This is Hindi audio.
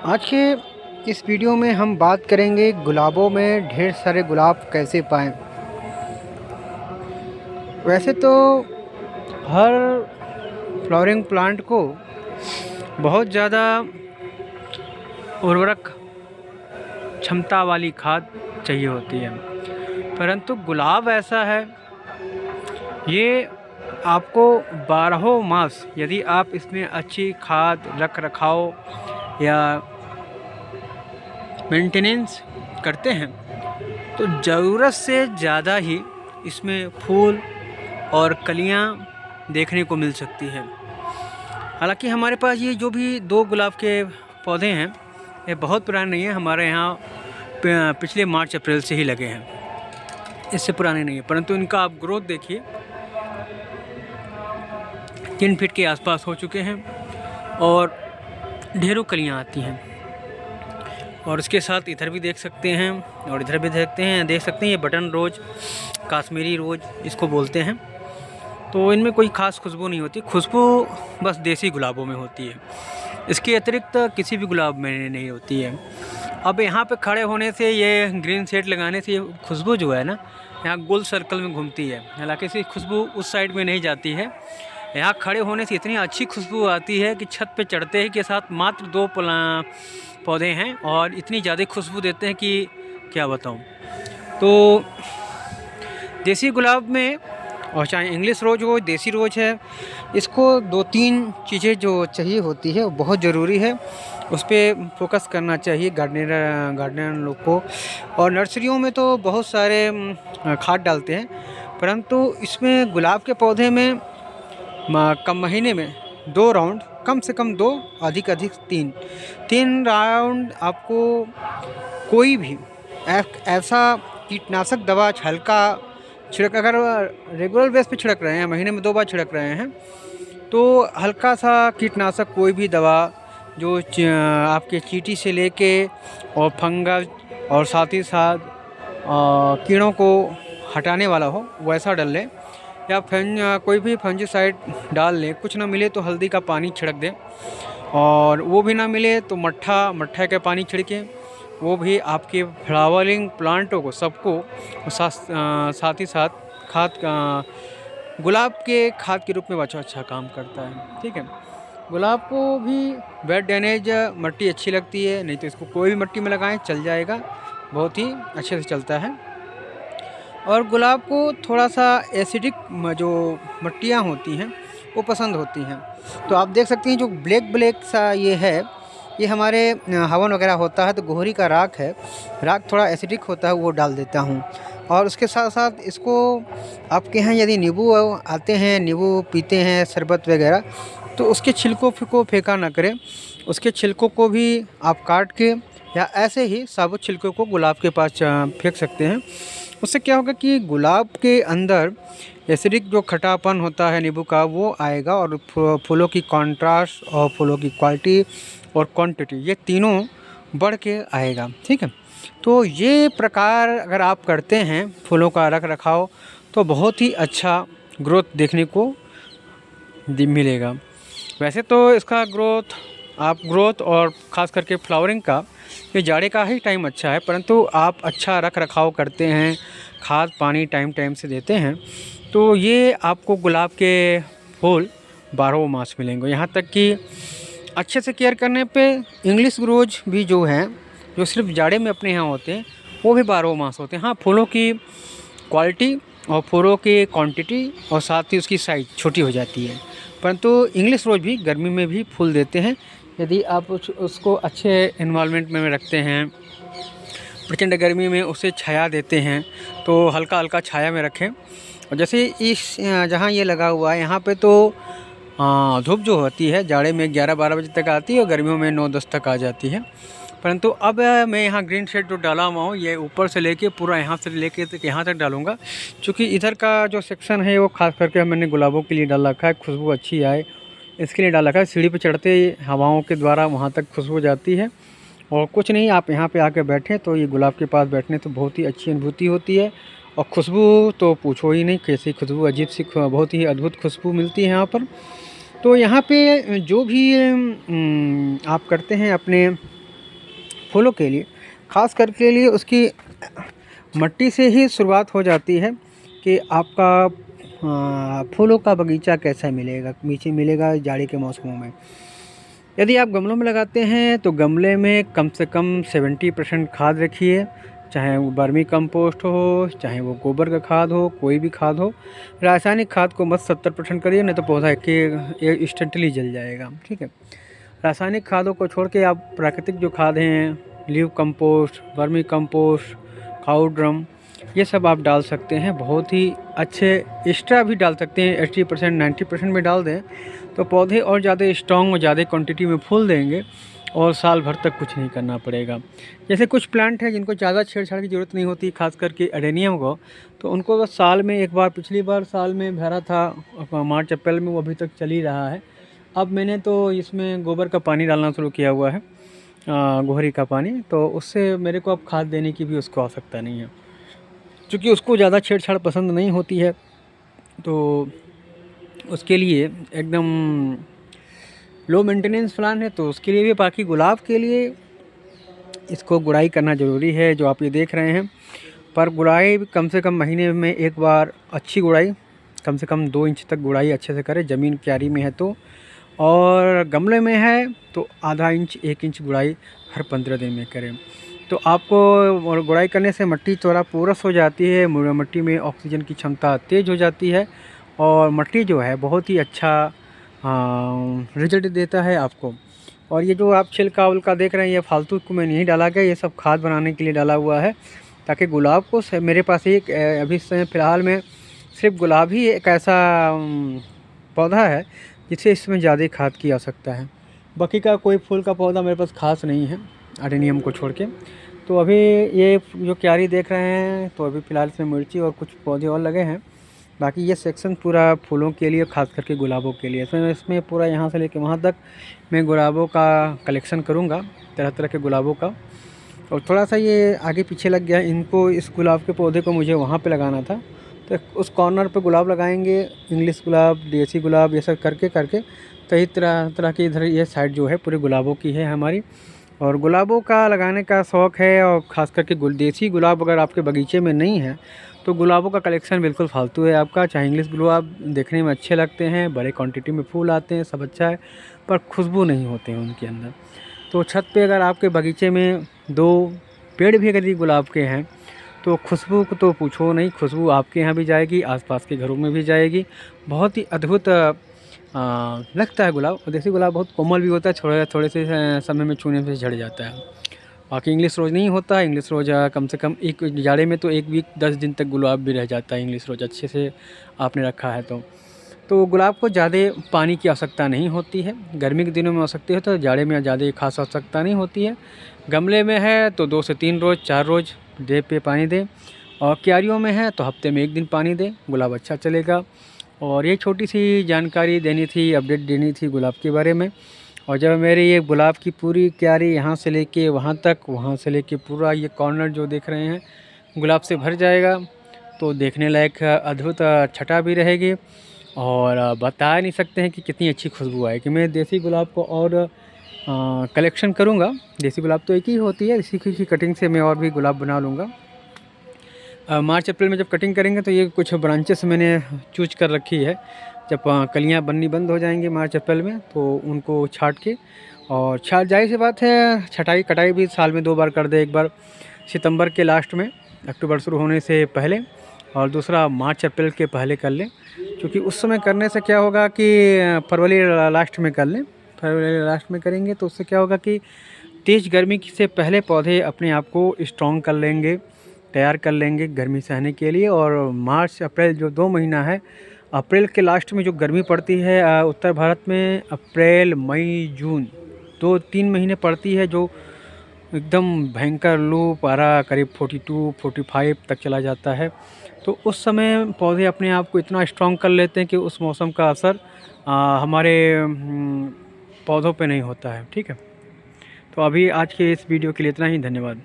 आज के इस वीडियो में हम बात करेंगे गुलाबों में ढेर सारे गुलाब कैसे पाएँ। वैसे तो हर फ्लावरिंग प्लांट को बहुत ज़्यादा उर्वरक क्षमता वाली खाद चाहिए होती है, परंतु गुलाब ऐसा है, ये आपको 12 मास यदि आप इसमें अच्छी खाद रख रखाव या मेंटेनेंस करते हैं तो ज़रूरत से ज़्यादा ही इसमें फूल और कलियां देखने को मिल सकती है। हालांकि हमारे पास ये जो भी 2 गुलाब के पौधे हैं ये बहुत पुराने नहीं हैं, हमारे यहाँ पिछले मार्च अप्रैल से ही लगे हैं, इससे पुराने नहीं है, परंतु इनका आप ग्रोथ देखिए 3 फीट के आसपास हो चुके हैं और ढेरों कलियां आती हैं। और उसके साथ इधर भी देख सकते हैं और इधर भी देख सकते हैं ये बटन रोज़, काश्मीरी रोज़ इसको बोलते हैं। तो इनमें कोई ख़ास खुशबू नहीं होती, खुशबू बस देसी गुलाबों में होती है, इसके अतिरिक्त किसी भी गुलाब में नहीं होती है। अब यहाँ पे खड़े होने से, ये ग्रीन सेट लगाने से ये खुशबू जो है ना यहाँ गोल सर्कल में घूमती है, हालांकि इसकी खुशबू उस साइड में नहीं जाती है। यहाँ खड़े होने से इतनी अच्छी खुशबू आती है कि छत पे चढ़ते ही के साथ मात्र 2 पौधे हैं और इतनी ज़्यादा खुशबू देते हैं कि क्या बताऊँ। तो देसी गुलाब में, और चाहे इंग्लिश रोज़ हो, देसी रोज़ है, इसको 2-3 चीज़ें जो चाहिए होती है वो बहुत ज़रूरी है, उस पर फोकस करना चाहिए गार्डनर लोग को। और नर्सरियों में तो बहुत सारे खाद डालते हैं, परंतु इसमें गुलाब के पौधे में कम महीने में 2 राउंड, कम से कम 2, अधिक 3 राउंड आपको कोई भी ऐसा कीटनाशक दवा हल्का छिड़क, अगर रेगुलर बेस पे छिड़क रहे हैं, महीने में 2 बार छिड़क रहे हैं, तो हल्का सा कीटनाशक कोई भी दवा जो आपके चींटी से लेके और फंगस और साथ ही साथ कीड़ों को हटाने वाला हो वैसा डाल लें, या कोई भी फंजीसाइड डाल लें। कुछ ना मिले तो हल्दी का पानी छिड़क दें, और वो भी ना मिले तो मट्ठा का पानी छिड़कें, वो भी आपके फ्लावरिंग प्लांटों को सबको साथ ही साथ खाद गुलाब के खाद के रूप में अच्छा काम करता है। ठीक है, गुलाब को भी वेट ड्रेनेज मिट्टी अच्छी लगती है, नहीं तो इसको कोई भी मिट्टी में लगाएं चल जाएगा, बहुत ही अच्छे से चलता है। और गुलाब को थोड़ा सा एसिडिक जो मिट्टियाँ होती हैं वो पसंद होती हैं। तो आप देख सकते हैं जो ब्लैक सा ये है, ये हमारे हवन वगैरह होता है तो गोहरी का राख है, राख थोड़ा एसिडिक होता है, वो डाल देता हूँ। और उसके साथ साथ इसको आपके यहाँ यदि नींबू आते हैं, नींबू पीते हैं शरबत वगैरह, तो उसके छिलकों को फेंका ना करें, उसके छिलकों को भी आप काट के या ऐसे ही साबुत छिलकों को गुलाब के पास फेंक सकते हैं। उससे क्या होगा कि गुलाब के अंदर एसिडिक जो खटापन होता है नींबू का वो आएगा, और फूलों की कॉन्ट्रास्ट और फूलों की क्वालिटी और क्वांटिटी ये तीनों बढ़ के आएगा। ठीक है, तो ये प्रकार अगर आप करते हैं फूलों का रख रखाव तो बहुत ही अच्छा ग्रोथ देखने को मिलेगा। वैसे तो इसका ग्रोथ और ख़ास करके फ्लावरिंग का ये जाड़े का ही टाइम अच्छा है, परंतु आप अच्छा रख रखाव करते हैं, खाद पानी टाइम से देते हैं, तो ये आपको गुलाब के फूल 12 मास मिलेंगे। यहाँ तक कि अच्छे से केयर करने पे इंग्लिश रोज़ भी जो हैं, जो सिर्फ जाड़े में अपने यहाँ होते हैं, वो भी 12 मास होते हैं। हाँ, फूलों की क्वालिटी और फूलों की क्वांटिटी और साथ ही उसकी साइज़ छोटी हो जाती है, परंतु इंग्लिश रोज़ भी गर्मी में भी फूल देते हैं यदि आप उसको अच्छे एनवायरनमेंट में रखते हैं। प्रचंड गर्मी में उसे छाया देते हैं तो हल्का हल्का छाया में रखें। और जैसे इस जहाँ ये लगा हुआ है यहाँ पे तो धूप जो होती है जाड़े में 11-12 बजे तक आती है और गर्मियों में 9-10 तक आ जाती है, परंतु अब मैं यहाँ ग्रीन शेड जो डाला हुआ हूँ ये ऊपर से लेके पूरा यहाँ से लेके तक यहाँ तक डालूँगा, क्योंकि इधर का जो सेक्शन है वो खास करके मैंने गुलाबों के लिए डाल रखा है, खुशबू अच्छी आए इसके लिए डाल रखा है। सीढ़ी पे चढ़ते हवाओं के द्वारा वहाँ तक खुशबू जाती है, और कुछ नहीं, आप यहाँ पे आके बैठें तो ये गुलाब के पास बैठने तो बहुत ही अच्छी अनुभूति होती है। और खुशबू तो पूछो ही नहीं, कैसी खुशबू, अजीब सी बहुत ही अद्भुत खुशबू मिलती है यहाँ पर। तो यहाँ पे जो भी आप करते हैं अपने फूलों के लिए, ख़ास करके लिए उसकी मिट्टी से ही शुरुआत हो जाती है कि आपका फूलों का बगीचा कैसा मिलेगा, नीचे मिलेगा जाड़ी के मौसमों में। यदि आप गमलों में लगाते हैं तो गमले में कम से कम 70% खाद रखिए, चाहे वो वर्मी कंपोस्ट हो, चाहे वो गोबर का खाद हो, कोई भी खाद हो। रासायनिक खाद को मत 70% करिए, नहीं तो पौधा के इंस्टेंटली जल जाएगा, ठीक है। रासायनिक खादों को छोड़ के आप प्राकृतिक जो खाद हैं, लीव कंपोस्ट, वर्मी कंपोस्ट, काऊ ड्रम, ये सब आप डाल सकते हैं। बहुत ही अच्छे एक्स्ट्रा भी डाल सकते हैं, 80% 90% में डाल दें तो पौधे और ज़्यादा स्ट्रॉन्ग और ज़्यादा क्वांटिटी में फूल देंगे और साल भर तक कुछ नहीं करना पड़ेगा। जैसे कुछ प्लांट हैं जिनको ज़्यादा छेड़छाड़ की ज़रूरत नहीं होती, खास करके एडेनियम को, तो उनको बस साल में एक बार, पिछली बार साल में भरा था मार्च अप्रैल में, वो अभी तक चल ही रहा है। अब मैंने तो इसमें गोबर का पानी डालना शुरू किया हुआ है, गोहरी का पानी, तो उससे मेरे को अब खाद देने की भी उसको आवश्यकता नहीं है, क्योंकि उसको ज़्यादा छेड़छाड़ पसंद नहीं होती है। तो उसके लिए एकदम लो मेंटेनेंस प्लान है, तो उसके लिए भी। बाकी गुलाब के लिए इसको गुड़ाई करना ज़रूरी है, जो आप ये देख रहे हैं। पर गुड़ाई कम से कम महीने में एक बार अच्छी गुड़ाई, कम से कम 2 इंच तक गुड़ाई अच्छे से करें, ज़मीन क्यारी में है तो, और गमले में है तो आधा इंच 1 इंच गुड़ाई हर 15 दिन में करें। तो आपको गुड़ाई करने से मिट्टी थोड़ा पोरस हो जाती है, मिट्टी में ऑक्सीजन की क्षमता तेज़ हो जाती है और मिट्टी जो है बहुत ही अच्छा रिजल्ट देता है आपको। और ये जो आप छिलका उलका देख रहे हैं, ये फालतू को मैं नहीं डाला गया, ये सब खाद बनाने के लिए डाला हुआ है, ताकि गुलाब को मेरे पास एक अभी फ़िलहाल में सिर्फ गुलाब ही एक ऐसा पौधा है जिसे इसमें ज़्यादा खाद की आवश्यकता है। बाकी का कोई फूल का पौधा मेरे पास खास नहीं है, एडेनियम को छोड़ के। तो अभी ये जो क्यारी देख रहे हैं, तो अभी फ़िलहाल इसमें मिर्ची और कुछ पौधे और लगे हैं। बाकी ये सेक्शन पूरा फूलों के लिए, खास करके गुलाबों के लिए। इसमें पूरा यहाँ से लेके वहाँ तक मैं गुलाबों का कलेक्शन करूँगा, तरह तरह के गुलाबों का। और थोड़ा सा ये आगे पीछे लग गया, इनको, इस गुलाब के पौधे को मुझे वहाँ पे लगाना था, तो उस कॉर्नर पे गुलाब लगाएंगे, इंग्लिश गुलाब, देसी गुलाब, ये सब करके कई तरह तरह की इधर ये साइड जो है पूरे गुलाबों की है हमारी। और गुलाबों का लगाने का शौक़ है, और ख़ास करके देसी गुलाब अगर आपके बगीचे में नहीं है तो गुलाबों का कलेक्शन बिल्कुल फालतू है आपका। चाहे इंग्लिश गुलाब देखने में अच्छे लगते हैं, बड़े क्वांटिटी में फूल आते हैं, सब अच्छा है, पर खुशबू नहीं होते हैं उनके अंदर। तो छत पे अगर आपके बगीचे में 2 पेड़ भी अगर गुलाब के हैं तो खुशबू को तो पूछो नहीं, खुशबू आपके यहाँ भी जाएगी, आसपास के घरों में भी जाएगी। बहुत ही अद्भुत लगता है गुलाब। और देसी गुलाब बहुत कोमल भी होता है, थोड़े से समय में छूने से झड़ जाता है। बाकी इंग्लिश रोज़ नहीं होता है, इंग्लिश रोज़ कम से कम एक जाड़े में तो 1 वीक 10 दिन तक गुलाब भी रह जाता है, इंग्लिश रोज़ अच्छे से आपने रखा है तो गुलाब को ज़्यादा पानी की आवश्यकता नहीं होती है। गर्मी के दिनों में आवश्यकता है, तो जाड़े में ज़्यादा खास आवश्यकता नहीं होती है। गमले में है तो 2 से 3 रोज़ 4 रोज़ डे पे पानी दें, और क्यारियों में है तो हफ्ते में 1 दिन पानी दें, गुलाब अच्छा चलेगा। और ये छोटी सी जानकारी देनी थी, अपडेट देनी थी गुलाब के बारे में। और जब मेरी ये गुलाब की पूरी क्यारी यहाँ से लेके वहाँ तक, वहाँ से लेके पूरा ये कॉर्नर जो देख रहे हैं गुलाब से भर जाएगा, तो देखने लायक अद्भुत छटा भी रहेगी। और बता नहीं सकते हैं कि कितनी अच्छी खुशबू आएगी। मैं देसी गुलाब को और कलेक्शन करूँगा। देसी गुलाब तो एक ही होती है, इसी की कटिंग से मैं और भी गुलाब बना लूँगा। मार्च अप्रैल में जब कटिंग करेंगे तो ये कुछ ब्रांचेस मैंने चूज कर रखी है। जब कलियाँ बननी बंद हो जाएंगी मार्च अप्रैल में, तो उनको छांट के, और जाहिर सी बात है छटाई कटाई भी साल में 2 बार कर दे, एक बार सितंबर के लास्ट में, अक्टूबर शुरू होने से पहले, और दूसरा मार्च अप्रैल के पहले कर लें। क्योंकि उस समय करने से क्या होगा कि फरवरी लास्ट में कर लें, फरवरी लास्ट में करेंगे तो उससे क्या होगा कि तेज़ गर्मी से पहले पौधे अपने आप को स्ट्रॉन्ग कर लेंगे, तैयार कर लेंगे गर्मी सहने के लिए। और मार्च अप्रैल जो 2 महीना है, अप्रैल के लास्ट में जो गर्मी पड़ती है उत्तर भारत में, अप्रैल मई जून 2-3 महीने पड़ती है, जो एकदम भयंकर लू पारा करीब 42-45 तक चला जाता है। तो उस समय पौधे अपने आप को इतना स्ट्रॉन्ग कर लेते हैं कि उस मौसम का असर हमारे पौधों पे नहीं होता है। ठीक है, तो अभी आज के इस वीडियो के लिए इतना ही। धन्यवाद।